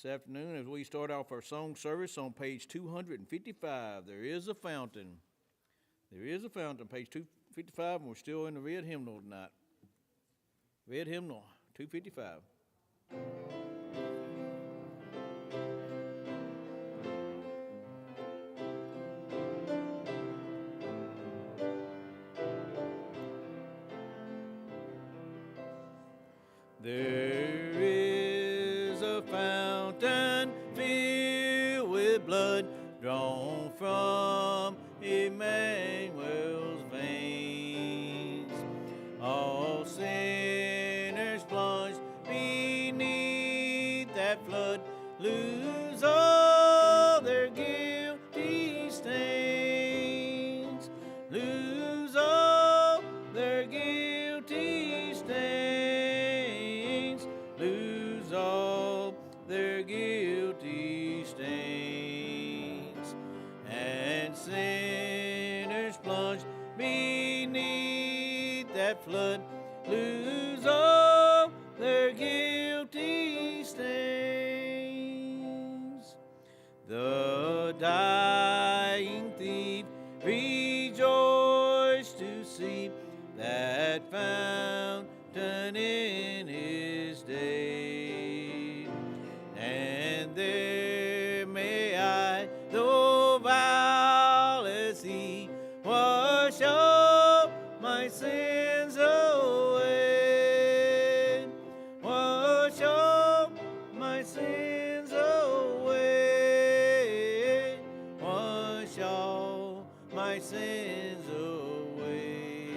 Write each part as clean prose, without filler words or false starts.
This afternoon, as we start off our song service on page 255, there is a fountain. There is a fountain, page 255, and we're still in the red hymnal tonight. Red hymnal, 255. There is a fountain filled with blood drawn from Emmanuel's veins. All sinners plunged beneath that flood lose all their guilty stains. Lose all their guilty stains. Lose all their guilty stains. And sinners plunged beneath that flood lose all their guilty stains. The dying thief rejoiced to see that fountain in his day. And there may I, though vile as he, wash all my sins away. Wash all my sins away. Wash all my sins away.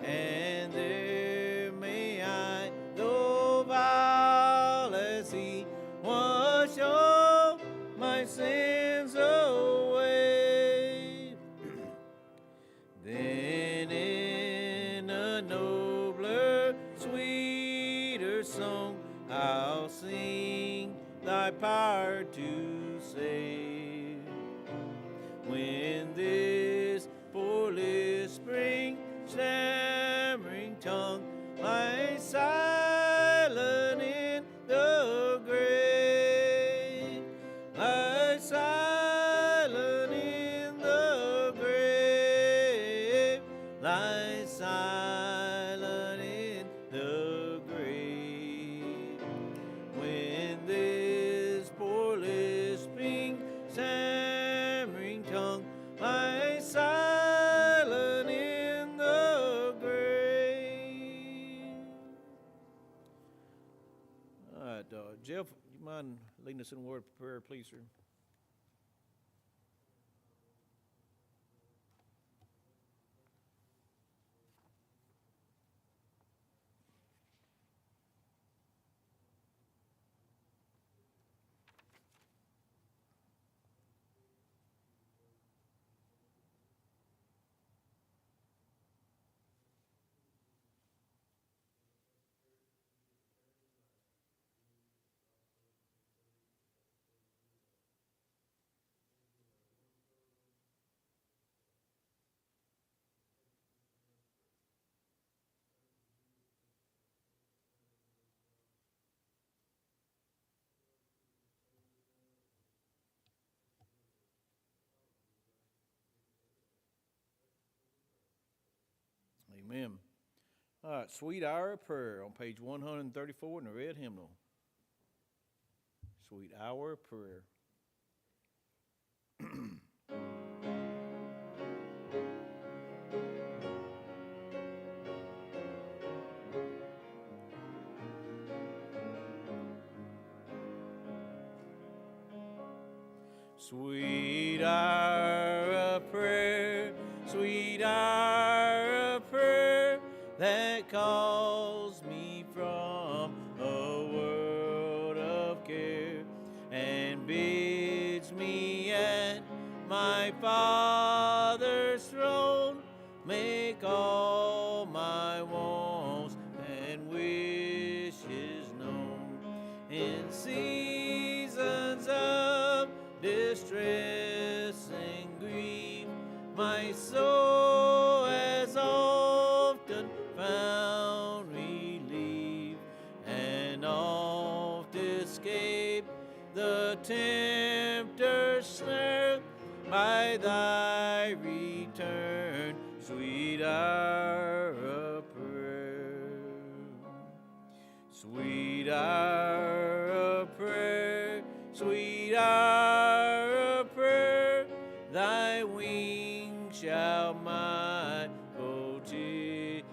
And there may I, though vile as he, wash all my sins away. Then in a nobler, sweeter song, I'll sing thy power to save. When this poor lisping, stammering tongue lies silent in the grave, lies silent in the grave, lies silent in the grave. When this poor lisping, stammering tongue lies silent in the grave. All right, Jeff, you mind leading us in a word of prayer, please, sir? Amen. All right, Sweet Hour of Prayer on page 134 in the red hymnal. Sweet Hour of Prayer. Sweet hour of prayer, sweet hour of prayer, that calls me from a world of care and bids me at my Father's throne make all my wants and wishes known. In seasons of distress and grief, my soul has often found relief and oft escaped escape the tempter's snare by thy return, sweet hour of prayer. Sweet hour of prayer, sweet hour of prayer, thy wings shall my petition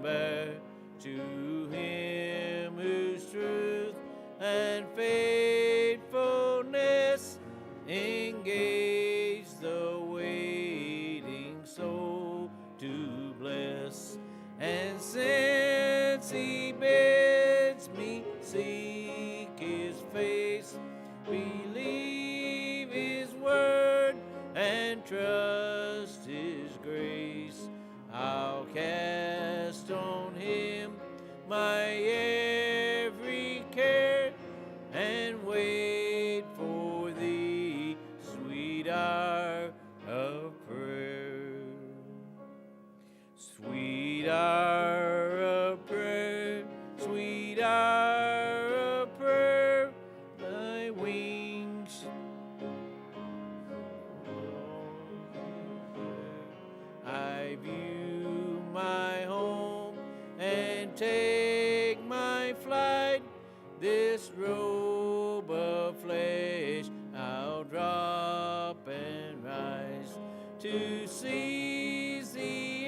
bear. To him whose truth and faithfulness engage the waiting soul to bless. And since he bids me seek his face, believe his word and trust his grace, I'll cast on him my every care and wait for thee, sweet hour of prayer. Sweet hour of prayer, sweet hour of prayer, thy wings I view my home and take my flight. This robe of flesh I'll drop and rise to seize the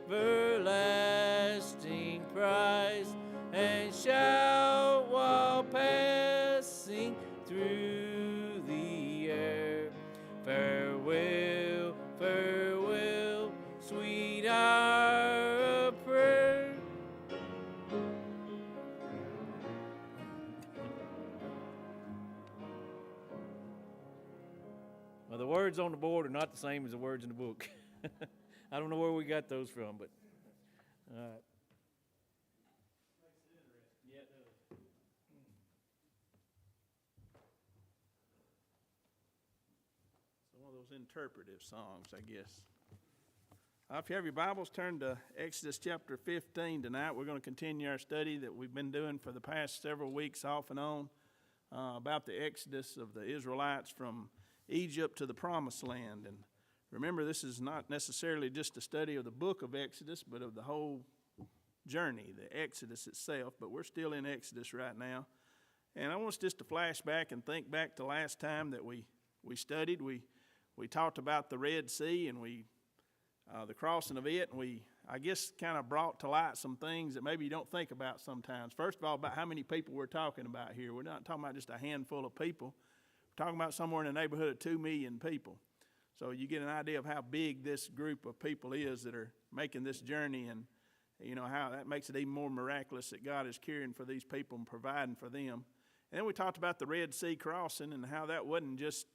everlasting prize, and shout while passing through the air, farewell, farewell, sweet hour of prayer. Well, the words on the board are not the same as the words in the book. I don't know where we got those from, but all right. Yeah, it does. It's one of those interpretive songs, I guess. If you have your Bibles, turn to Exodus chapter 15 tonight. We're going to continue our study that we've been doing for the past several weeks off and on about the exodus of the Israelites from Egypt to the Promised Land. And remember, this is not necessarily just a study of the book of Exodus, but of the whole journey, the Exodus itself. But we're still in Exodus right now. And I want us just to flash back and think back to last time that we studied. We talked about the Red Sea and the crossing of it, and I guess, kind of brought to light some things that maybe you don't think about sometimes. First of all, about how many people we're talking about here. We're not talking about just a handful of people. We're talking about somewhere in the neighborhood of 2 million people. So you get an idea of how big this group of people is that are making this journey, and you know how that makes it even more miraculous that God is caring for these people and providing for them. And then we talked about the Red Sea crossing and how that wasn't just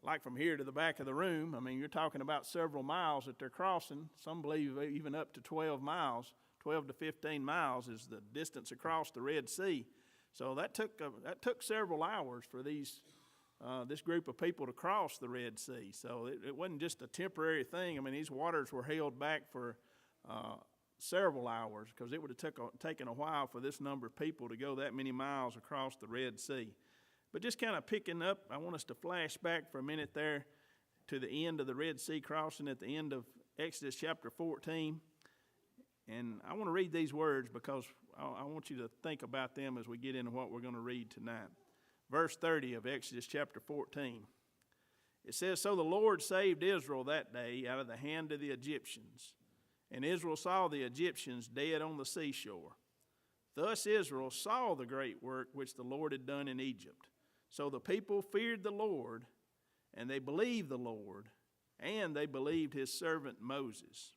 like from here to the back of the room. I mean, you're talking about several miles that they're crossing. Some believe even up to 12 miles. 12 to 15 miles is the distance across the Red Sea. So that took several hours for this group of people to cross the Red Sea. So it wasn't just a temporary thing. I mean, these waters were held back for several hours because it would have taken a while for this number of people to go that many miles across the Red Sea. But just kind of picking up, I want us to flash back for a minute there to the end of the Red Sea crossing at the end of Exodus chapter 14. And I want to read these words because I want you to think about them as we get into what we're going to read tonight. Verse 30 of Exodus chapter 14. It says, "So the Lord saved Israel that day out of the hand of the Egyptians. And Israel saw the Egyptians dead on the seashore. Thus Israel saw the great work which the Lord had done in Egypt. So the people feared the Lord, and they believed the Lord, and they believed his servant Moses."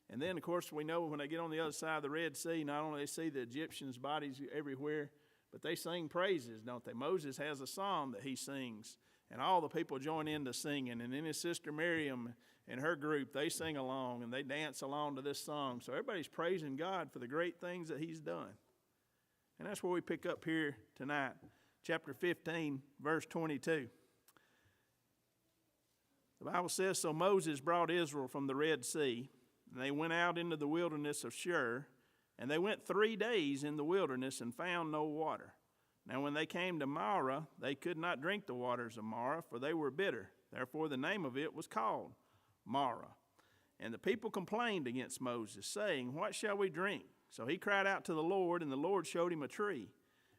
And then, of course, we know when they get on the other side of the Red Sea, not only they see the Egyptians' bodies everywhere, but they sing praises, don't they? Moses has a psalm that he sings, and all the people join in to singing. And then his sister Miriam and her group, they sing along, and they dance along to this song. So everybody's praising God for the great things that he's done. And that's where we pick up here tonight, chapter 15, verse 22. The Bible says, "So Moses brought Israel from the Red Sea, and they went out into the wilderness of Shur, and they went 3 days in the wilderness and found no water. Now when they came to Marah, they could not drink the waters of Marah, for they were bitter. Therefore the name of it was called Marah. And the people complained against Moses, saying, What shall we drink? So he cried out to the Lord, and the Lord showed him a tree.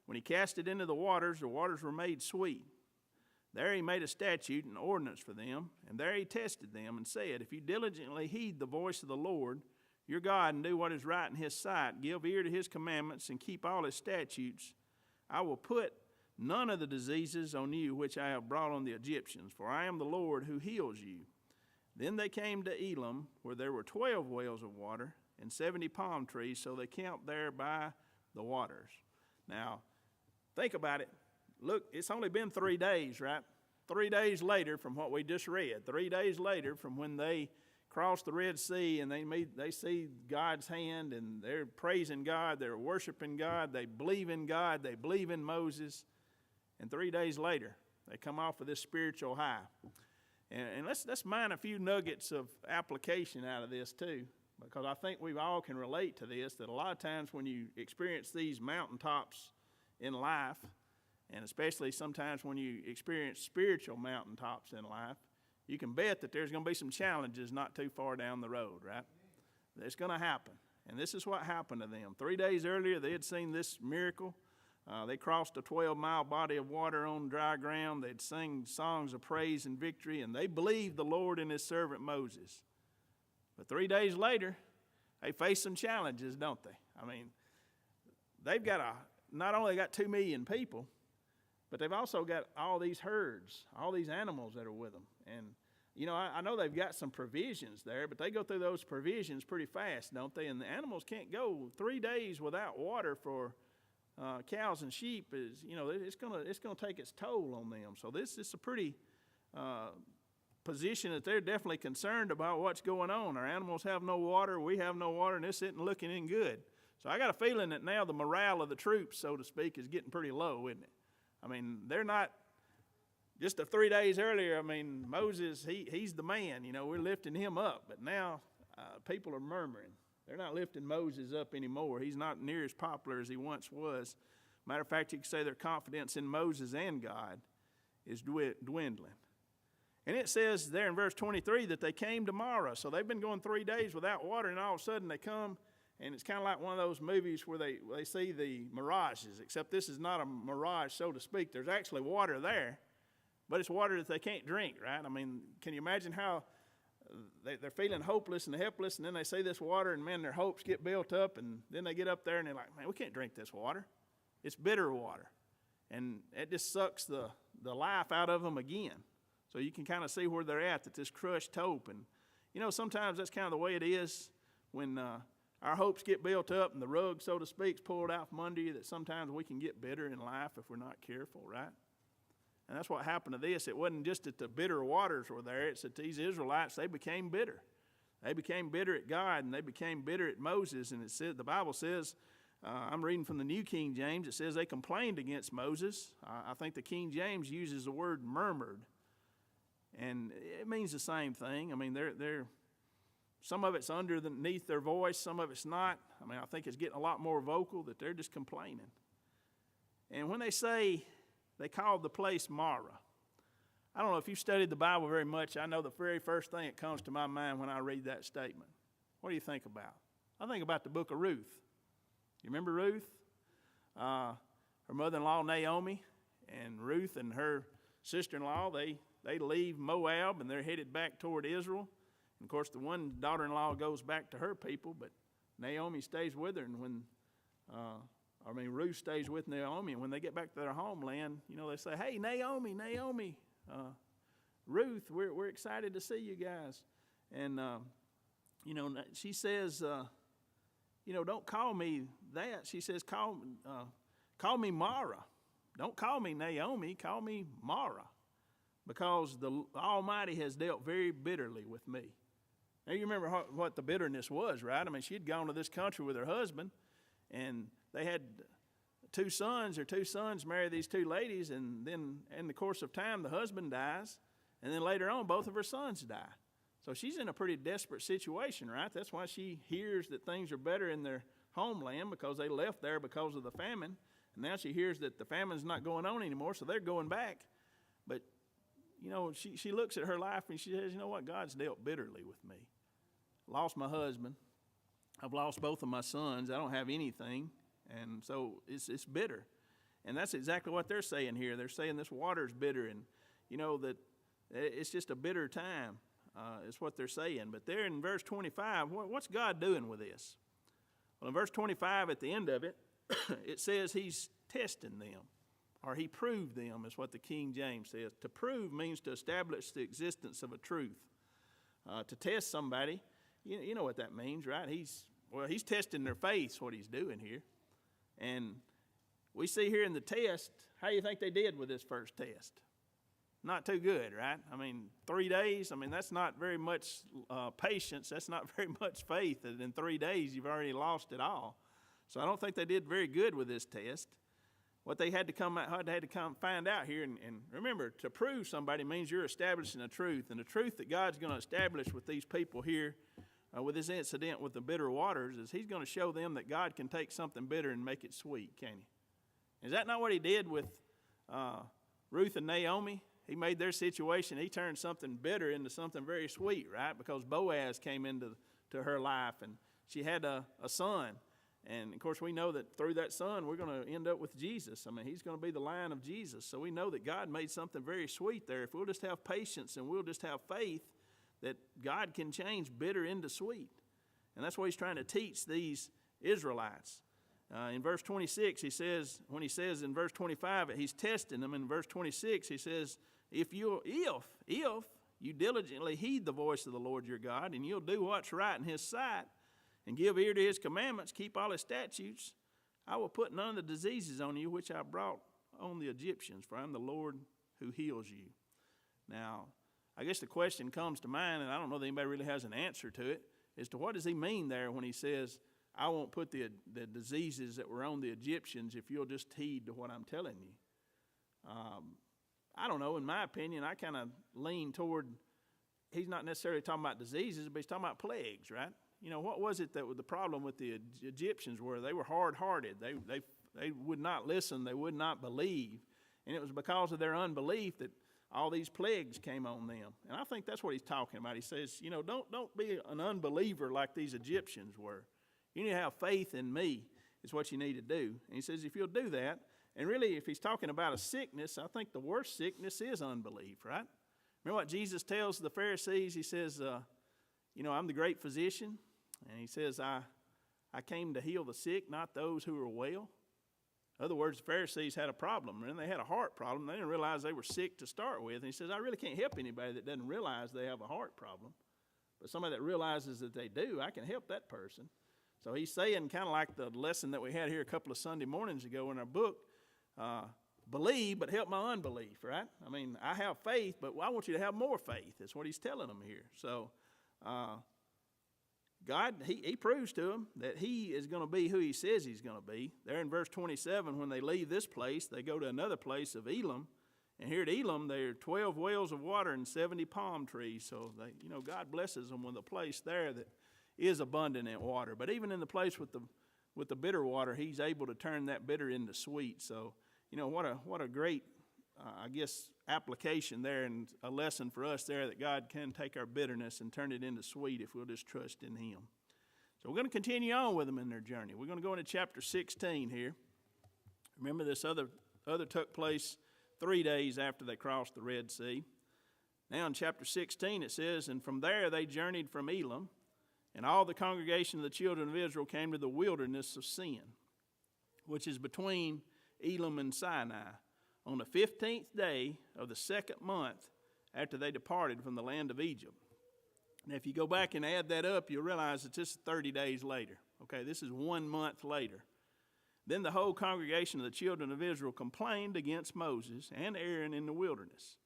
When he cast it into the waters were made sweet. There he made a statute and ordinance for them, and there he tested them, and said, If you diligently heed the voice of the Lord your God, and do what is right in his sight, give ear to his commandments, and keep all his statutes, I will put none of the diseases on you which I have brought on the Egyptians, for I am the Lord who heals you. Then they came to Elim, where there were 12 wells of water, and 70 palm trees, so they camped there by the waters. Now, think about it. Look, it's only been 3 days, right? 3 days later from what we just read. 3 days later from when they crossed the Red Sea and they see God's hand, and they're praising God, they're worshiping God, they believe in God, they believe in Moses. And 3 days later, they come off of this spiritual high. And let's mine a few nuggets of application out of this too, because I think we all can relate to this, that a lot of times when you experience these mountaintops in life, and especially sometimes when you experience spiritual mountaintops in life, you can bet that there's going to be some challenges not too far down the road, right? It's going to happen. And this is what happened to them. 3 days earlier, they had seen this miracle. They crossed a 12-mile body of water on dry ground. They'd sing songs of praise and victory, and they believed the Lord and his servant Moses. But 3 days later, they face some challenges, don't they? I mean, they've got not only got 2 million people, but they've also got all these herds, all these animals that are with them. And, you know, I know they've got some provisions there, but they go through those provisions pretty fast, don't they? And the animals can't go 3 days without water for cows and sheep. It's gonna take its toll on them. So this is a pretty position that they're definitely concerned about what's going on. Our animals have no water, we have no water, and this isn't looking in good. So I got a feeling that now the morale of the troops, so to speak, is getting pretty low, isn't it? I mean, they're not, just 3 days earlier, I mean, Moses, he's the man, we're lifting him up. But now people are murmuring. They're not lifting Moses up anymore. He's not near as popular as he once was. Matter of fact, you could say their confidence in Moses and God is dwindling. And it says there in verse 23 that they came to Marah. So they've been going 3 days without water, and all of a sudden they come, and it's kind of like one of those movies where they see the mirages, except this is not a mirage, so to speak. There's actually water there, but it's water that they can't drink, right? I mean, can you imagine how they're feeling hopeless and helpless, and then they see this water, and man, their hopes get built up, and then they get up there and they're like, man, we can't drink this water. It's bitter water. And it just sucks the life out of them again. So you can kind of see where they're at this crushed hope. And, sometimes that's kind of the way it is when our hopes get built up and the rug, so to speak, is pulled out from under you, that sometimes we can get bitter in life if we're not careful, right? And that's what happened to this. It wasn't just that the bitter waters were there. It's that these Israelites, they became bitter. They became bitter at God, and they became bitter at Moses. And the Bible says, I'm reading from the New King James, it says they complained against Moses. I think the King James uses the word murmured. And it means the same thing. I mean, they're some of it's underneath their voice, some of it's not. I mean, I think it's getting a lot more vocal, that they're just complaining. And when they say, they called the place Marah. I don't know if you've studied the Bible very much. I know the very first thing that comes to my mind when I read that statement. What do you think about? I think about the book of Ruth. You remember Ruth? Her mother-in-law Naomi, and Ruth and her sister-in-law, they leave Moab and they're headed back toward Israel. And of course, the one daughter-in-law goes back to her people, but Naomi stays with her. And Ruth stays with Naomi, and when they get back to their homeland, they say, hey, Naomi, Ruth, we're excited to see you guys. And, she says, don't call me that. She says, call me Mara. Don't call me Naomi, call me Mara, because the Almighty has dealt very bitterly with me. Now, you remember what the bitterness was, right? I mean, she had gone to this country with her husband, and they had two sons. Her two sons marry these two ladies, and then in the course of time, the husband dies, and then later on, both of her sons die. So she's in a pretty desperate situation, right? That's why she hears that things are better in their homeland, because they left there because of the famine. And now she hears that the famine's not going on anymore, so they're going back. But, you know, she looks at her life and she says, you know what, God's dealt bitterly with me. Lost my husband. I've lost both of my sons. I don't have anything. And so it's bitter. And that's exactly what they're saying here. They're saying this water's bitter, and, you know, that it's just a bitter time is what they're saying. But there in verse 25, what's God doing with this? Well, in verse 25, at the end of it, it says he's testing them, or he proved them, is what the King James says. To prove means to establish the existence of a truth. To test somebody, you know what that means, right? He's testing their faith, what he's doing here. And we see here in the test, how do you think they did with this first test? Not too good, right? I mean, 3 days, that's not very much patience. That's not very much faith that in 3 days you've already lost it all. So I don't think they did very good with this test. What they had to come find out here, and remember, to prove somebody means you're establishing a truth. And the truth that God's going to establish with these people here, with this incident with the bitter waters, is he's going to show them that God can take something bitter and make it sweet, can he? Is that not what he did with Ruth and Naomi? He made their situation, he turned something bitter into something very sweet, right? Because Boaz came into her life, and she had a son. And, of course, we know that through that son, we're going to end up with Jesus. He's going to be the line of Jesus. So we know that God made something very sweet there. If we'll just have patience and we'll just have faith, that God can change bitter into sweet. And that's what he's trying to teach these Israelites. In verse 26, he says, when he says in verse 25, he's testing them. In verse 26, he says, if you diligently heed the voice of the Lord your God, and you'll do what's right in his sight, and give ear to his commandments, keep all his statutes, I will put none of the diseases on you which I brought on the Egyptians, for I'm the Lord who heals you. Now, I guess the question comes to mind, and I don't know that anybody really has an answer to it, as to what does he mean there when he says, I won't put the diseases that were on the Egyptians if you'll just heed to what I'm telling you. I don't know. In my opinion, I kind of lean toward, he's not necessarily talking about diseases, but he's talking about plagues, right? You know, what was it that the problem with the Egyptians were? They were hard-hearted. They would not listen. They would not believe. And it was because of their unbelief that all these plagues came on them. And I think that's what he's talking about. He says, you know, don't be an unbeliever like these Egyptians were. You need to have faith in me is what you need to do. And he says if you'll do that, and really if he's talking about a sickness, I think the worst sickness is unbelief, right? Remember what Jesus tells the Pharisees? He says, you know, I'm the great physician. And he says, I came to heal the sick, not those who are well. In other words, the Pharisees had a problem, and they had a heart problem. They didn't realize they were sick to start with. And he says, I really can't help anybody that doesn't realize they have a heart problem. But somebody that realizes that they do, I can help that person. So he's saying, kind of like the lesson that we had here a couple of Sunday mornings ago in our book, believe, but help my unbelief, right? I have faith, but I want you to have more faith. That's what he's telling them here. So God, he proves to them that he is going to be who he says he's going to be. There in verse 27, when they leave this place, they go to another place of Elim. And here at Elim, there are 12 wells of water and 70 palm trees. So, God blesses them with a place there that is abundant in water. But even in the place with the bitter water, he's able to turn that bitter into sweet. So, what a great, application there, and a lesson for us there, that God can take our bitterness and turn it into sweet if we'll just trust in him. So we're going to continue on with them in their journey. We're going to go into chapter 16 here. Remember, this other took place 3 days after they crossed the Red Sea. Now in chapter 16 it says, and from there they journeyed from Elim, and all the congregation of the children of Israel came to the wilderness of Sin, which is between Elim and Sinai, on the 15th day of the second month after they departed from the land of Egypt. Now, if you go back and add that up, you'll realize it's just 30 days later. Okay, this is 1 month later. Then the whole congregation of the children of Israel complained against Moses and Aaron in the wilderness.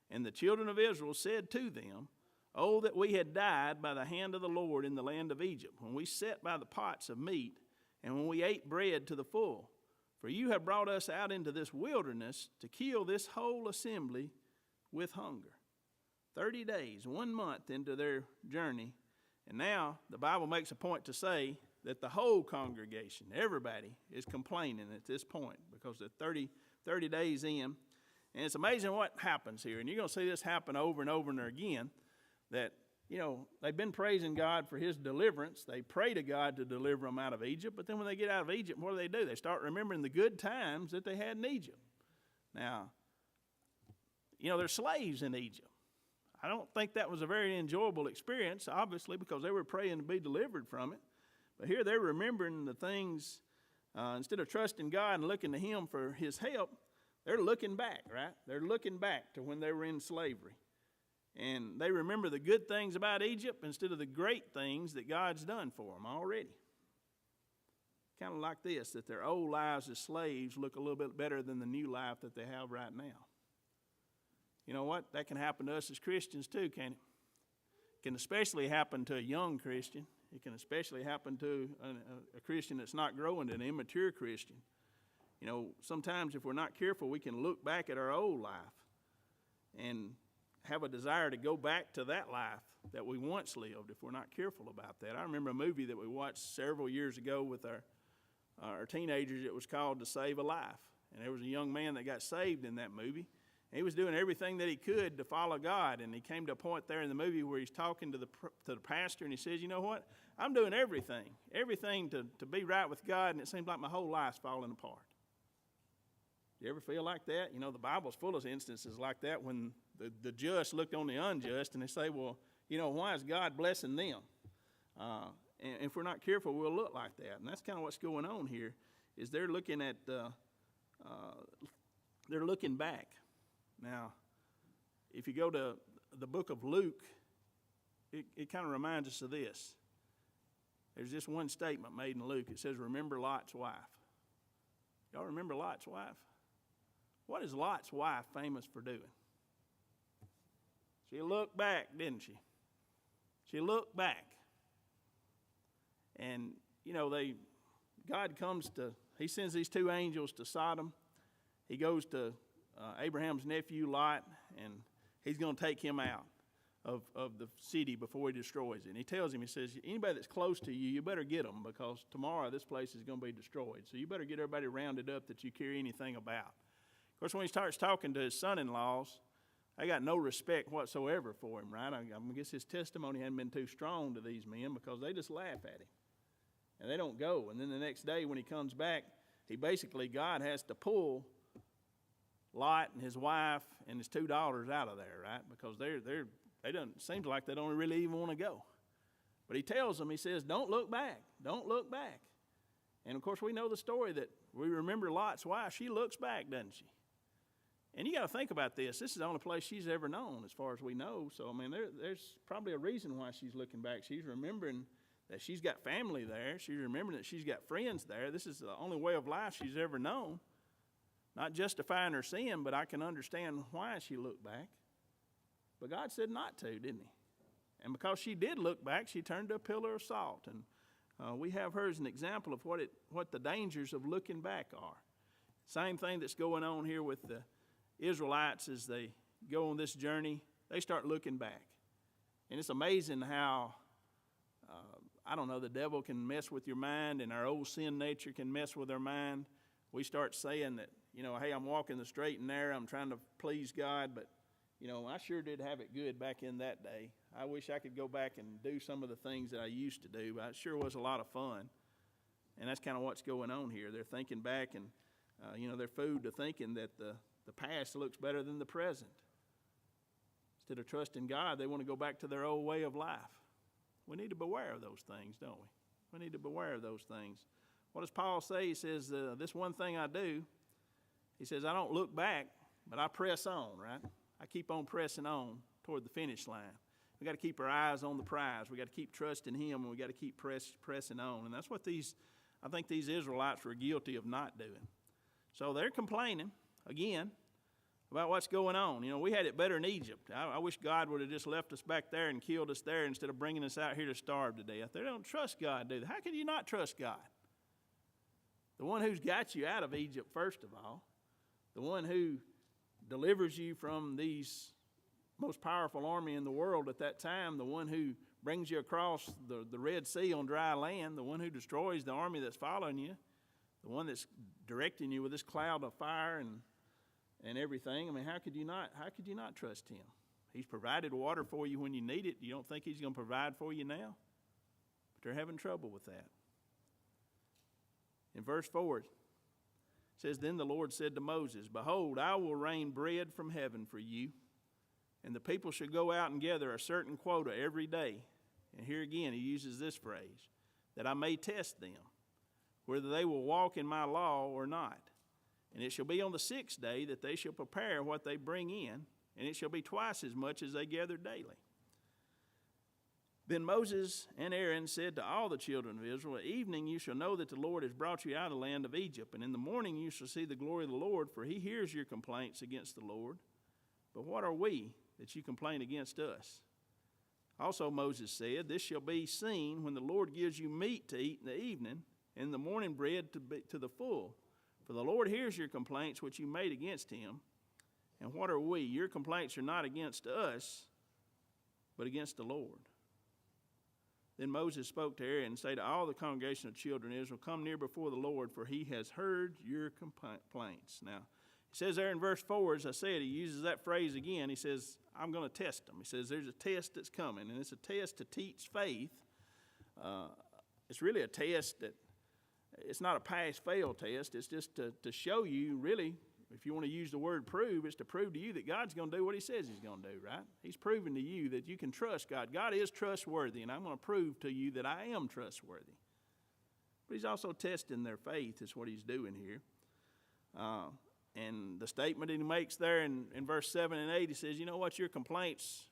And the children of Israel said to them, oh, that we had died by the hand of the Lord in the land of Egypt, when we sat by the pots of meat, and when we ate bread to the full. For you have brought us out into this wilderness to kill this whole assembly with hunger. 30 days, 1 month into their journey. And now the Bible makes a point to say that the whole congregation, everybody, is complaining at this point because they're 30 days in. And it's amazing what happens here. And you're going to see this happen over and over and again, that, they've been praising God for his deliverance. They pray to God to deliver them out of Egypt. But then when they get out of Egypt, what do? They start remembering the good times that they had in Egypt. Now, they're slaves in Egypt. I don't think that was a very enjoyable experience, obviously, because they were praying to be delivered from it. But here they're remembering the things, instead of trusting God and looking to him for his help, they're looking back, right? They're looking back to when they were in slavery. And they remember the good things about Egypt instead of the great things that God's done for them already. Kind of like this, that their old lives as slaves look a little bit better than the new life that they have right now. You know what? That can happen to us as Christians too, can't it? It can especially happen to a young Christian. It can especially happen to a Christian that's not growing, an immature Christian. Sometimes if we're not careful, we can look back at our old life and have a desire to go back to that life that we once lived if we're not careful about that. I remember a movie that we watched several years ago with our teenagers. It was called To Save a Life. And there was a young man that got saved in that movie. He was doing everything that he could to follow God, and he came to a point there in the movie where he's talking to the pastor, and he says, you know what? I'm doing everything to be right with God, and it seems like my whole life's falling apart. You ever feel like that? The Bible's full of instances like that when the just looked on the unjust, and they say, well, why is God blessing them? And if we're not careful, we'll look like that. And that's kind of what's going on here, is they're looking at, they're looking back. Now, if you go to the book of Luke, it kind of reminds us of this. There's just one statement made in Luke. It says, remember Lot's wife. Y'all remember Lot's wife? What is Lot's wife famous for doing? She looked back, didn't she? She looked back. And, God he sends these two angels to Sodom. He goes to Abraham's nephew Lot, and he's going to take him out of the city before he destroys it. And he tells him, he says, anybody that's close to you, you better get them, because tomorrow this place is going to be destroyed. So you better get everybody rounded up that you care anything about. Of course, when he starts talking to his son-in-laws, they got no respect whatsoever for him, right? I guess his testimony hadn't been too strong to these men because they just laugh at him. And they don't go. And then the next day when he comes back, God has to pull Lot and his wife and his two daughters out of there, right? Because seems like they don't really even want to go. But he tells them, he says, don't look back. Don't look back. And of course we know the story that we remember Lot's wife. She looks back, doesn't she? And you got to think about this. This is the only place she's ever known as far as we know. So, there's probably a reason why she's looking back. She's remembering that she's got family there. She's remembering that she's got friends there. This is the only way of life she's ever known. Not justifying her sin, but I can understand why she looked back. But God said not to, didn't he? And because she did look back, she turned to a pillar of salt. And we have her as an example of what the dangers of looking back are. Same thing that's going on here with the Israelites as they go on this journey. They start looking back. And it's amazing how, the devil can mess with your mind, and our old sin nature can mess with our mind. We start saying that, hey, I'm walking the straight and narrow, I'm trying to please God, but, I sure did have it good back in that day. I wish I could go back and do some of the things that I used to do, but it sure was a lot of fun. And that's kind of what's going on here. They're thinking back, and, they're fooled to thinking that the past looks better than the present. Instead of trusting God, they want to go back to their old way of life. We need to beware of those things, don't we? We need to beware of those things. What does Paul say? He says, this one thing I do, he says, I don't look back, but I press on, right? I keep on pressing on toward the finish line. We got to keep our eyes on the prize. We got to keep trusting him, and we got to keep pressing on. And that's what I think these Israelites were guilty of not doing. So they're complaining, again, about what's going on. We had it better in Egypt. I wish God would have just left us back there and killed us there instead of bringing us out here to starve to death. They don't trust God, do they? How can you not trust God? The one who's got you out of Egypt, first of all. The one who delivers you from these most powerful army in the world at that time. The one who brings you across the Red Sea on dry land, the one who destroys the army that's following you, the one that's directing you with this cloud of fire and everything. I mean, how could you not trust him? He's provided water for you when you need it. You don't think he's going to provide for you now? But they're having trouble with that. In verse 4, it says, Then the Lord said to Moses, Behold, I will rain bread from heaven for you, and the people shall go out and gather a certain quota every day. And here again he uses this phrase, that I may test them, whether they will walk in my law or not. And it shall be on the 6th day that they shall prepare what they bring in, and it shall be twice as much as they gather daily. Then Moses and Aaron said to all the children of Israel, At evening you shall know that the Lord has brought you out of the land of Egypt, and in the morning you shall see the glory of the Lord, for he hears your complaints against the Lord. But what are we that you complain against us? Also Moses said, This shall be seen when the Lord gives you meat to eat in the evening, and the morning bread to the full. For the Lord hears your complaints which you made against him. And what are we? Your complaints are not against us, but against the Lord. Then Moses spoke to Aaron and said to all the congregation of children of Israel, Come near before the Lord, for he has heard your complaints. Now, he says there in verse 4, as I said, he uses that phrase again. He says, I'm going to test them. He says there's a test that's coming, and it's a test to teach faith. It's really a test that, it's not a pass-fail test. It's just to show you, really, if you want to use the word prove, it's to prove to you that God's going to do what he says he's going to do, right? He's proving to you that you can trust God. God is trustworthy, and I'm going to prove to you that I am trustworthy. But he's also testing their faith is what he's doing here. And the statement that he makes there in verse 7 and 8, he says, you know what, your complaints,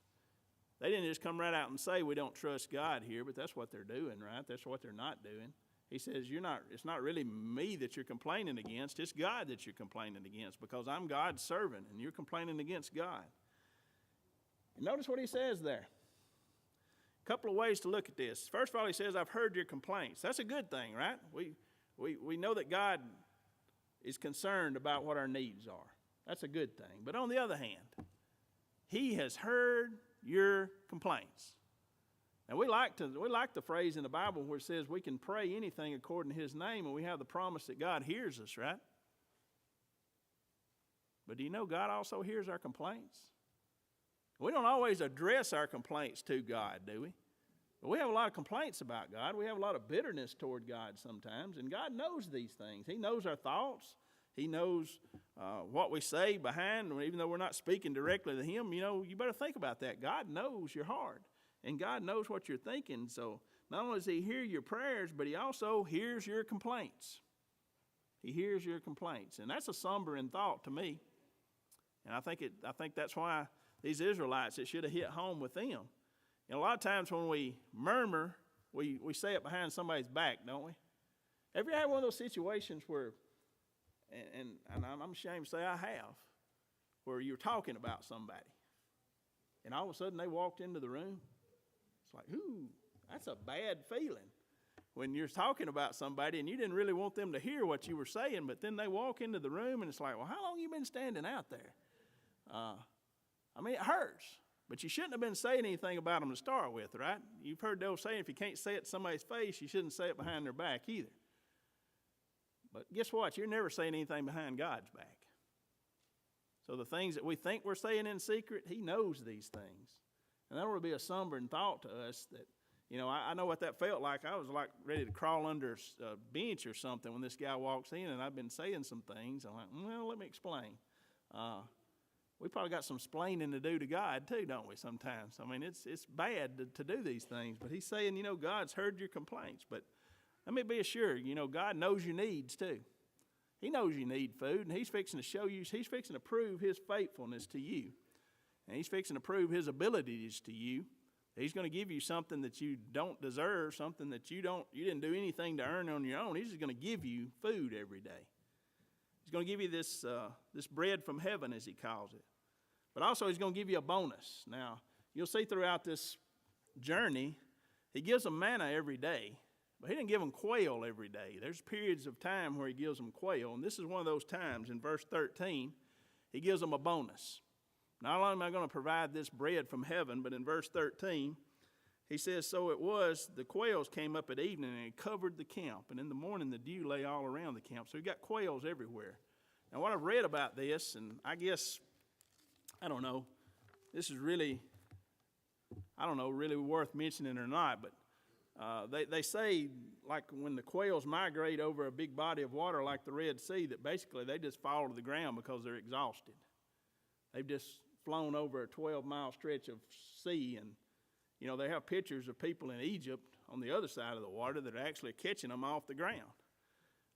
they didn't just come right out and say we don't trust God here, but that's what they're doing, right? That's what they're not doing. He says, it's not really me that you're complaining against, it's God that you're complaining against, because I'm God's servant, and you're complaining against God. And notice what he says there. A couple of ways to look at this. First of all, he says, I've heard your complaints. That's a good thing, right? We know that God is concerned about what our needs are. That's a good thing. But on the other hand, he has heard your complaints. And we like the phrase in the Bible where it says we can pray anything according to his name, and we have the promise that God hears us, right? But do you know God also hears our complaints? We don't always address our complaints to God, do we? But we have a lot of complaints about God. We have a lot of bitterness toward God sometimes, and God knows these things. He knows our thoughts. He knows what we say behind, even though we're not speaking directly to him. You know, you better think about that. God knows your heart. And God knows what you're thinking, so not only does he hear your prayers, but he also hears your complaints. He hears your complaints, and that's a sombering thought to me. And I think that's why these Israelites, it should have hit home with them. And a lot of times when we murmur, we say it behind somebody's back, don't we? Have you had one of those situations where, and I'm ashamed to say I have, where you're talking about somebody, and all of a sudden they walked into the room? It's like, ooh, that's a bad feeling when you're talking about somebody and you didn't really want them to hear what you were saying, but then they walk into the room and it's like, well, how long have you been standing out there? I mean, it hurts, but you shouldn't have been saying anything about them to start with, right? You've heard the old saying, if you can't say it to somebody's face, you shouldn't say it behind their back either. But guess what? You're never saying anything behind God's back. So the things that we think we're saying in secret, he knows these things. And that would be a sombering thought to us that, you know, I know what that felt like. I was like ready to crawl under a bench or something when this guy walks in, and I've been saying some things. I'm like, well, let me explain. We probably got some splaining to do to God too, don't we, sometimes? I mean, it's bad to do these things. But he's saying, you know, God's heard your complaints. But let me be assured, you know, God knows your needs too. He knows you need food, and he's fixing to show you, he's fixing to prove his faithfulness to you. And he's fixing to prove his abilities to you. He's going to give you something that you don't deserve, something that you didn't do anything to earn on your own. He's just going to give you food every day. He's going to give you this bread from heaven, as he calls it. But also he's going to give you a bonus. Now, you'll see throughout this journey, he gives them manna every day, but he didn't give them quail every day. There's periods of time where he gives them quail, and this is one of those times. In verse 13, he gives them a bonus. Not only am I going to provide this bread from heaven, but in verse 13, he says, so it was, the quails came up at evening and covered the camp, and in the morning the dew lay all around the camp. So you got quails everywhere. Now what I've read about this, and I guess, I don't know, this is really, I don't know, really worth mentioning or not, but they say, like when the quails migrate over a big body of water like the Red Sea, that basically they just fall to the ground because they're exhausted. They've just flown over a 12-mile stretch of sea, and you know, they have pictures of people in Egypt on the other side of the water that are actually catching them off the ground.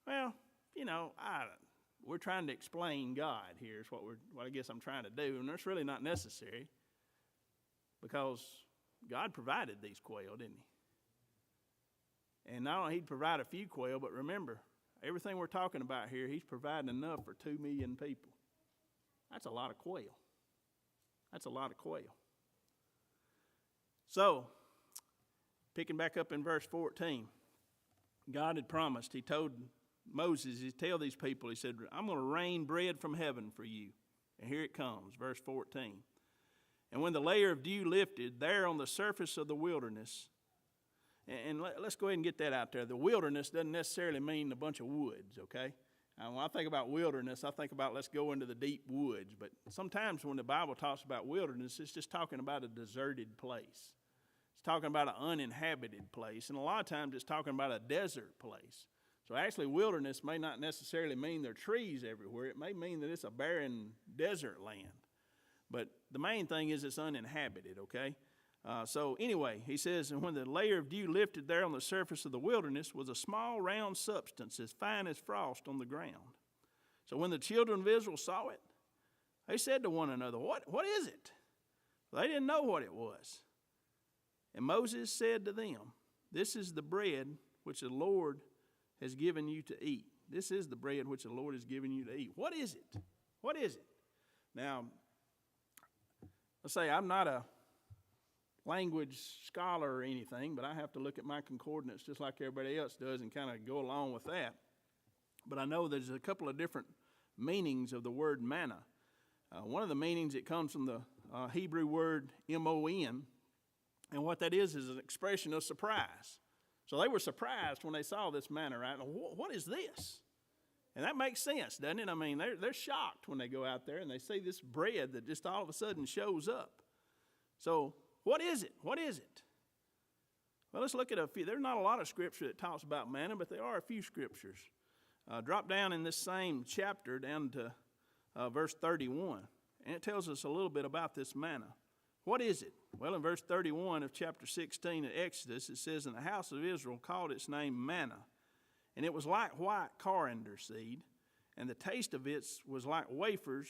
Well, you know, we're trying to explain God here is what I guess I'm trying to do, and that's really not necessary because God provided these quail, didn't he? And not only he'd provide a few quail, but remember, everything we're talking about here, he's providing enough for 2 million people. That's a lot of quail. That's a lot of quail. So, picking back up in verse 14, God had promised, he told Moses, he tell these people, he said, I'm going to rain bread from heaven for you. And here it comes, verse 14. And when the layer of dew lifted, there on the surface of the wilderness, and let's go ahead and get that out there. The wilderness doesn't necessarily mean a bunch of woods, okay? When I think about wilderness, I think about let's go into the deep woods. But sometimes when the Bible talks about wilderness, it's just talking about a deserted place. It's talking about an uninhabited place. And a lot of times it's talking about a desert place. So actually wilderness may not necessarily mean there are trees everywhere. It may mean that it's a barren desert land. But the main thing is it's uninhabited, okay? So anyway, he says, and when the layer of dew lifted there on the surface of the wilderness was a small round substance as fine as frost on the ground. So when the children of Israel saw it, they said to one another, what is it? They didn't know what it was. And Moses said to them, this is the bread which the Lord has given you to eat. This is the bread which the Lord has given you to eat. What is it? What is it? Now, let's say I'm not a language scholar or anything, but I have to look at my concordance just like everybody else does and kind of go along with that. But I know there's a couple of different meanings of the word manna. One of the meanings, it comes from the Hebrew word M-O-N, and what that is an expression of surprise. So they were surprised when they saw this manna, right? What is this? And that makes sense, doesn't it? I mean, they're shocked when they go out there and they see this bread that just all of a sudden shows up. So what is it? What is it? Well, let's look at a few. There's not a lot of scripture that talks about manna, but there are a few scriptures. Drop down in this same chapter down to verse 31, and it tells us a little bit about this manna. What is it? Well, in verse 31 of chapter 16 of Exodus, it says, and the house of Israel called its name manna, and it was like white coriander seed, and the taste of it was like wafers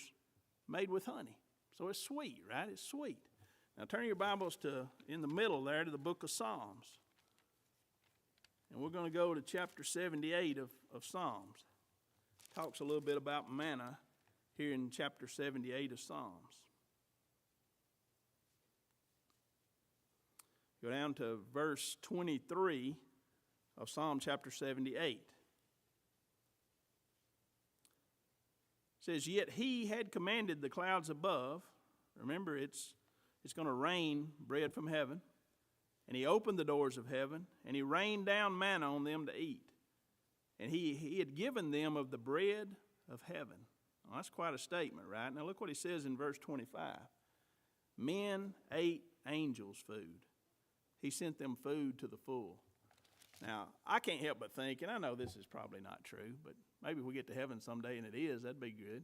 made with honey. So it's sweet, right? It's sweet. Now turn your Bibles to, in the middle there, to the book of Psalms. And we're going to go to chapter 78 of Psalms. Talks a little bit about manna here in chapter 78 of Psalms. Go down to verse 23 of Psalm chapter 78. It says, yet he had commanded the clouds above. Remember, it's going to rain bread from heaven. And he opened the doors of heaven, and he rained down manna on them to eat. And he had given them of the bread of heaven. Well, that's quite a statement, right? Now look what he says in verse 25. Men ate angels' food. He sent them food to the full. Now, I can't help but think, and I know this is probably not true, but maybe we get to heaven someday and it is, that'd be good.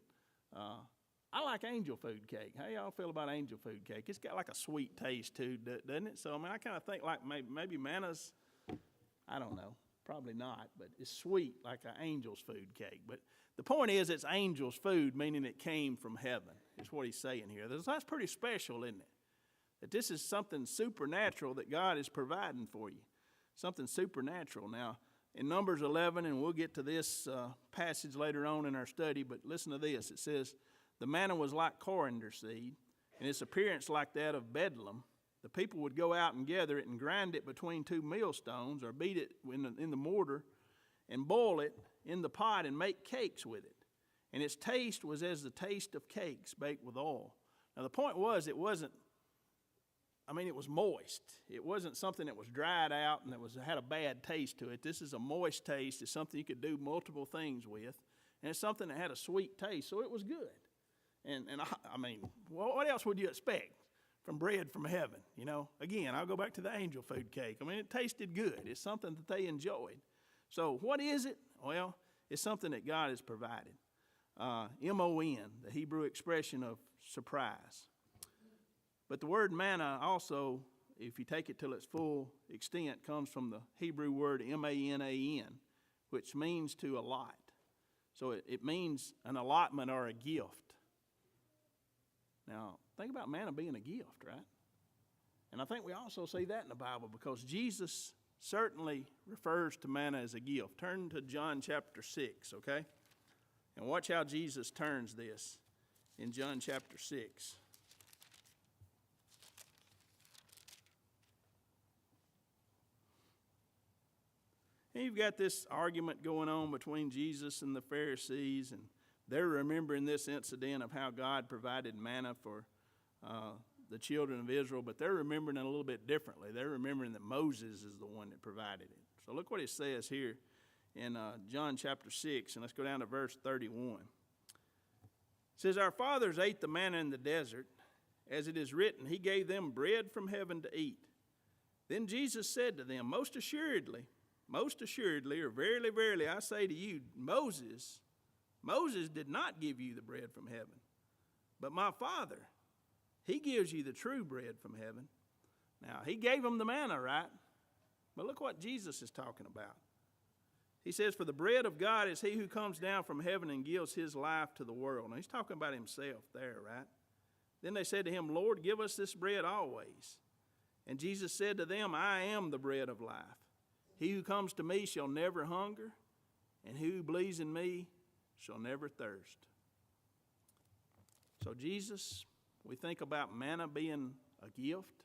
I like angel food cake. How y'all feel about angel food cake? It's got like a sweet taste too, doesn't it? So, I mean, I kind of think like maybe manna's, I don't know, probably not, but it's sweet like an angel's food cake. But the point is it's angel's food, meaning it came from heaven, is what he's saying here. That's pretty special, isn't it? That this is something supernatural that God is providing for you. Something supernatural. Now, in Numbers 11, and we'll get to this passage later on in our study, but listen to this. It says, the manna was like coriander seed, and its appearance like that of bedlam. The people would go out and gather it and grind it between two millstones or beat it in the mortar and boil it in the pot and make cakes with it. And its taste was as the taste of cakes baked with oil. Now, the point was it wasn't it was moist. It wasn't something that was dried out and had a bad taste to it. This is a moist taste. It's something you could do multiple things with. And it's something that had a sweet taste, so it was good. And what else would you expect from bread from heaven? Again, I'll go back to the angel food cake. It tasted good. It's something that they enjoyed. So what is it? Well, it's something that God has provided. M-O-N, the Hebrew expression of surprise. But the word manna also, if you take it till its full extent, comes from the Hebrew word M-A-N-A-N, which means to allot. So it means an allotment or a gift. Now, think about manna being a gift, right? And I think we also see that in the Bible because Jesus certainly refers to manna as a gift. Turn to John chapter 6, okay? And watch how Jesus turns this in John chapter 6. And you've got this argument going on between Jesus and the Pharisees, and they're remembering this incident of how God provided manna for the children of Israel, but they're remembering it a little bit differently. They're remembering that Moses is the one that provided it. So look what it says here in John chapter 6, and let's go down to verse 31. It says, "Our fathers ate the manna in the desert, as it is written, He gave them bread from heaven to eat. Then Jesus said to them, Most assuredly, or verily, verily, I say to you, Moses did not give you the bread from heaven, but my Father, He gives you the true bread from heaven." Now, He gave them the manna, right? But look what Jesus is talking about. He says, "For the bread of God is He who comes down from heaven and gives His life to the world." Now, He's talking about Himself there, right? Then they said to Him, "Lord, give us this bread always." And Jesus said to them, "I am the bread of life. He who comes to me shall never hunger, and he who believes in me shall never thirst." So Jesus, we think about manna being a gift.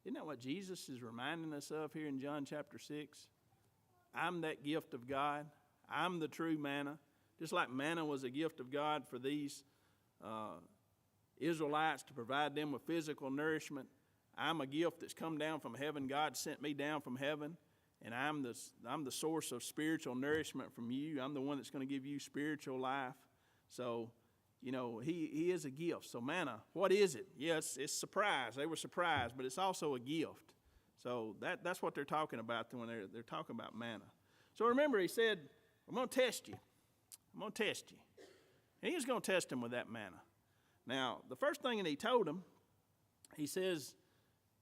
Isn't that what Jesus is reminding us of here in John chapter 6? I'm that gift of God. I'm the true manna. Just like manna was a gift of God for these Israelites to provide them with physical nourishment, I'm a gift that's come down from heaven. God sent me down from heaven. And I'm the source of spiritual nourishment from you. I'm the one that's going to give you spiritual life. So, He is a gift. So manna, what is it? Yes, it's surprise. They were surprised, but it's also a gift. So that's what they're talking about when they're talking about manna. So remember, He said, I'm going to test you. I'm going to test you. And He was going to test them with that manna. Now, the first thing that He told them, He says,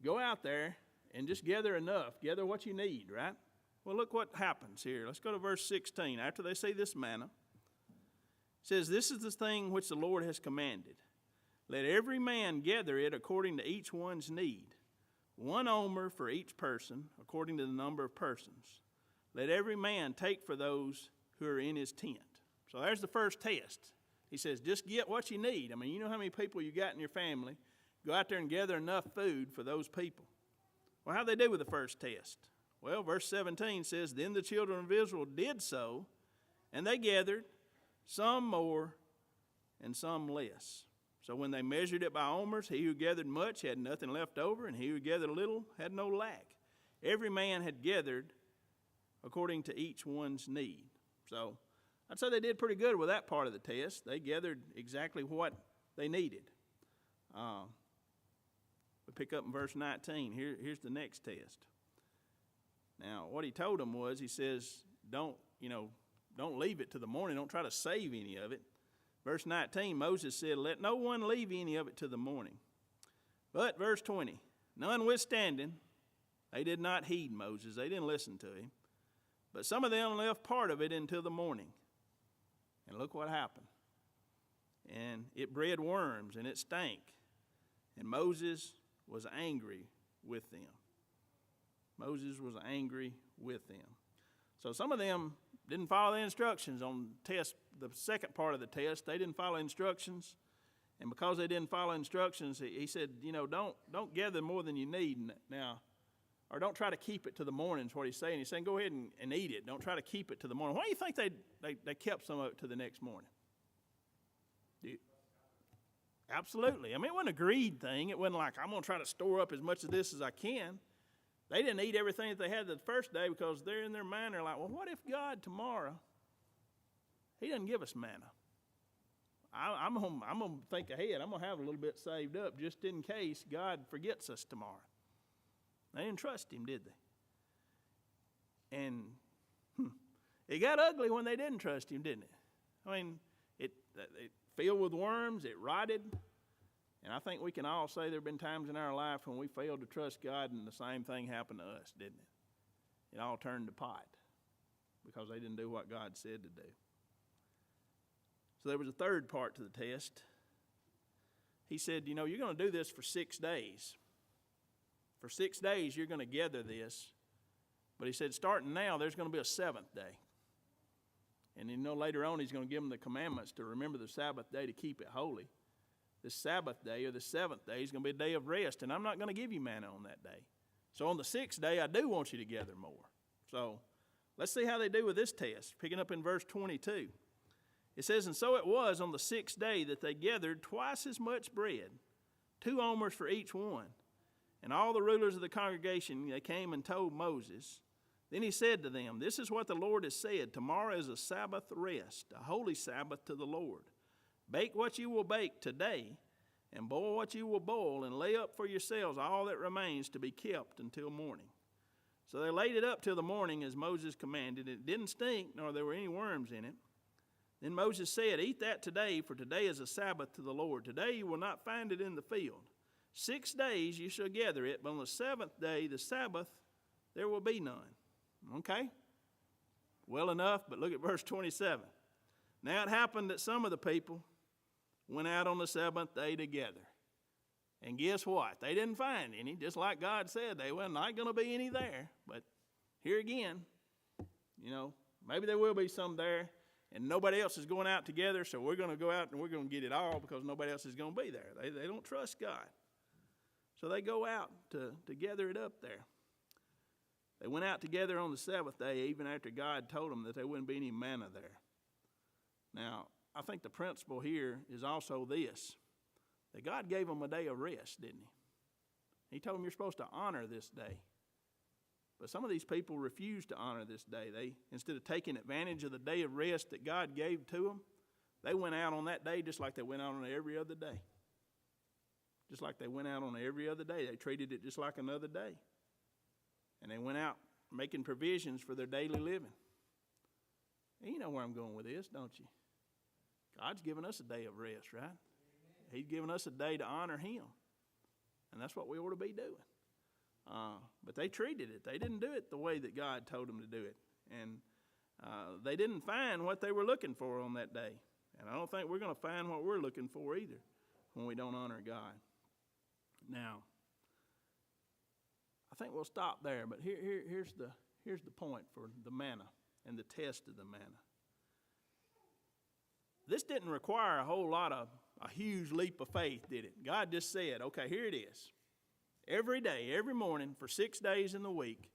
go out there and just gather enough. Gather what you need, right? Well, look what happens here. Let's go to verse 16. After they say this manna, it says, "This is the thing which the Lord has commanded. Let every man gather it according to each one's need. 1 omer for each person, according to the number of persons. Let every man take for those who are in his tent." So there's the first test. He says, just get what you need. You know how many people you got in your family. Go out there and gather enough food for those people. Well, how'd they do with the first test? Well, verse 17 says, "Then the children of Israel did so, and they gathered, some more and some less. So when they measured it by omers, he who gathered much had nothing left over, and he who gathered little had no lack. Every man had gathered according to each one's need." So I'd say they did pretty good with that part of the test. They gathered exactly what they needed. We pick up in verse 19. Here's the next test. Now, what He told them was, He says, don't leave it to the morning. Don't try to save any of it. Verse 19, Moses said, "Let no one leave any of it to the morning." But verse 20, notwithstanding, they did not heed Moses. They didn't listen to him. But some of them left part of it until the morning. And look what happened. And it bred worms, and it stank. And Moses was angry with them. Moses was angry with them. So some of them didn't follow the instructions on the second part of the test. They didn't follow instructions. And because they didn't follow instructions, he said, don't gather more than you need now. Or don't try to keep it to the morning is what He's saying. He's saying, go ahead and eat it. Don't try to keep it to the morning. Why do you think they kept some of it to the next morning? Absolutely. I mean, it wasn't a greed thing. It wasn't like, I'm going to try to store up as much of this as I can. They didn't eat everything that they had the first day because they're in their mind, they're like, well, what if God tomorrow, he doesn't give us manna? I'm going to think ahead. I'm going to have a little bit saved up just in case God forgets us tomorrow. They didn't trust him, did they? And it got ugly when they didn't trust him, didn't it? I mean, it filled with worms, it rotted. And I think we can all say there have been times in our life when we failed to trust God and the same thing happened to us, didn't it? It all turned to pot because they didn't do what God said to do. So there was a third part to the test. He said, you're going to do this for 6 days. For 6 days, you're going to gather this. But he said, starting now, there's going to be a seventh day. And later on, he's going to give them the commandments to remember the Sabbath day to keep it holy. The Sabbath day, or the seventh day, is going to be a day of rest. And I'm not going to give you manna on that day. So on the 6th day, I do want you to gather more. So let's see how they do with this test. Picking up in verse 22. It says, and so it was on the 6th day that they gathered twice as much bread, 2 omers for each one. And all the rulers of the congregation, they came and told Moses. Then he said to them, this is what the Lord has said. Tomorrow is a Sabbath rest, a holy Sabbath to the Lord. Bake what you will bake today, and boil what you will boil, and lay up for yourselves all that remains to be kept until morning. So they laid it up till the morning as Moses commanded. It didn't stink, nor there were any worms in it. Then Moses said, eat that today, for today is a Sabbath to the Lord. Today you will not find it in the field. 6 days you shall gather it, but on the 7th day, the Sabbath, there will be none. Okay? Well enough, but look at verse 27. Now it happened that some of the people went out on the 7th day together. And guess what? They didn't find any, just like God said they were not going to be any there. But here again, maybe there will be some there, and nobody else is going out together, so we're going to go out and we're going to get it all because nobody else is going to be there. They don't trust God. So they go out to gather it up there. They went out together on the 7th day, even after God told them that there wouldn't be any manna there. Now, I think the principle here is also this, that God gave them a day of rest, didn't he? He told them you're supposed to honor this day. But some of these people refused to honor this day. They, instead of taking advantage of the day of rest that God gave to them, they went out on that day just like they went out on every other day. Just like they went out on every other day. They treated it just like another day. And they went out making provisions for their daily living. And you know where I'm going with this, don't you? God's given us a day of rest, right? He's given us a day to honor him. And that's what we ought to be doing. But they treated it. They didn't do it the way that God told them to do it. And they didn't find what they were looking for on that day. And I don't think we're going to find what we're looking for either when we don't honor God. Now, I think we'll stop there, but here's the point for the manna and the test of the manna. This didn't require a huge leap of faith, did it? God just said, okay, here it is. Every day, every morning, for 6 days in the week,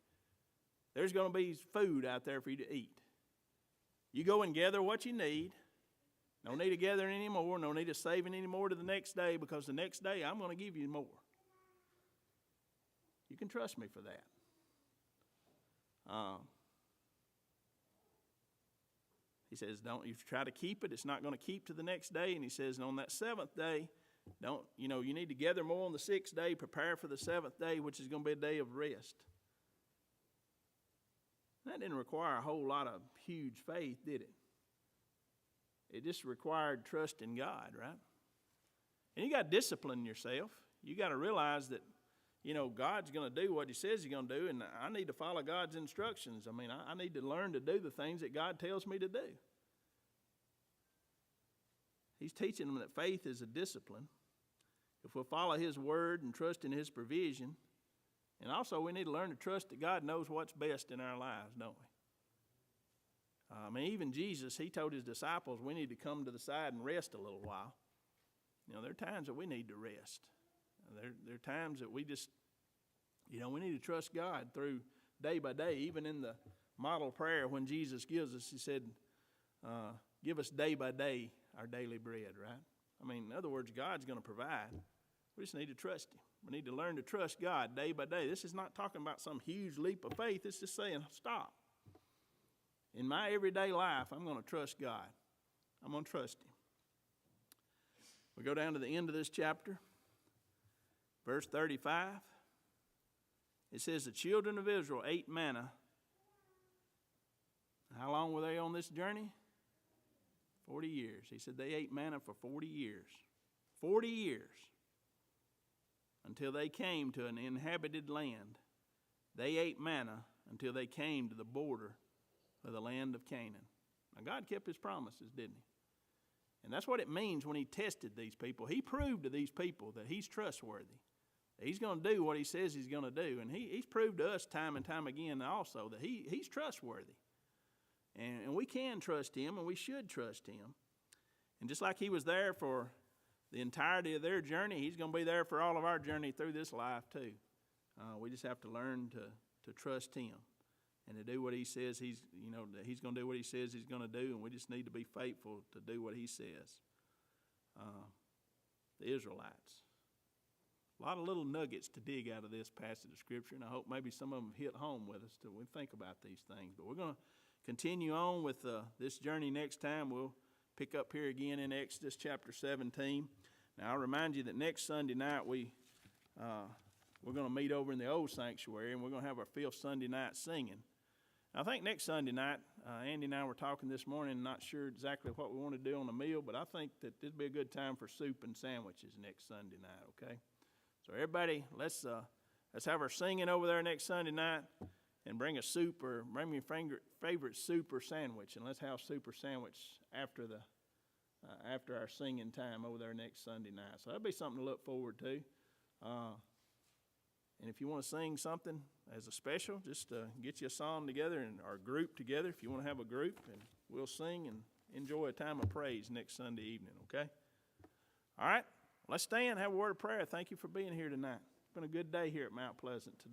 there's going to be food out there for you to eat. You go and gather what you need. No need to gather any more. No need of saving any more to the next day, because the next day I'm going to give you more. You can trust me for that. He says, don't you try to keep it. It's not going to keep to the next day. And he says, on that 7th day, you need to gather more on the 6th day, prepare for the 7th day, which is going to be a day of rest. That didn't require a whole lot of huge faith, did it? It just required trust in God, right? And you got to discipline yourself. You got to realize that, God's going to do what he says he's going to do, and I need to follow God's instructions. I mean, I need to learn to do the things that God tells me to do. He's teaching them that faith is a discipline. If we'll follow his word and trust in his provision, and also we need to learn to trust that God knows what's best in our lives, don't we? Even Jesus, he told his disciples we need to come to the side and rest a little while. There are times that we need to rest. There are times that we just, we need to trust God through day by day. Even in the model prayer when Jesus gives us, he said, give us day by day our daily bread, right? I mean, in other words, God's going to provide. We just need to trust Him. We need to learn to trust God day by day. This is not talking about some huge leap of faith. It's just saying, stop. In my everyday life, I'm going to trust God. I'm going to trust Him. We go down to the end of this chapter, verse 35. It says, the children of Israel ate manna. How long were they on this journey? 40 years. He said they ate manna for 40 years. 40 years. Until they came to an inhabited land. They ate manna until they came to the border of the land of Canaan. Now, God kept His promises, didn't He? And that's what it means when He tested these people. He proved to these people that He's trustworthy. He's going to do what He says He's going to do. And He's proved to us time and time again also that He's trustworthy. And we can trust Him, and we should trust Him. And just like He was there for the entirety of their journey, He's going to be there for all of our journey through this life too. We just have to learn to trust Him and to do what He says that He's going to do what He says He's going to do, and we just need to be faithful to do what He says. The Israelites. A lot of little nuggets to dig out of this passage of Scripture, and I hope maybe some of them hit home with us till we think about these things. But we're going to continue on with this journey next time. We'll pick up here again in Exodus chapter 17. Now, I'll remind you that next Sunday night we're going to meet over in the old sanctuary, and we're going to have our 5th Sunday night singing. I think next Sunday night, Andy and I were talking this morning, not sure exactly what we want to do on the meal, but I think that this would be a good time for soup and sandwiches next Sunday night, okay? So everybody, let's have our singing over there next Sunday night, and bring a soup or bring your favorite soup or sandwich, and let's have soup or sandwich after our singing time over there next Sunday night. So that'll be something to look forward to. And if you want to sing something as a special, just get you a song together and our group together if you want to have a group, and we'll sing and enjoy a time of praise next Sunday evening, okay? All right, let's stand and have a word of prayer. Thank you for being here tonight. It's been a good day here at Mount Pleasant today.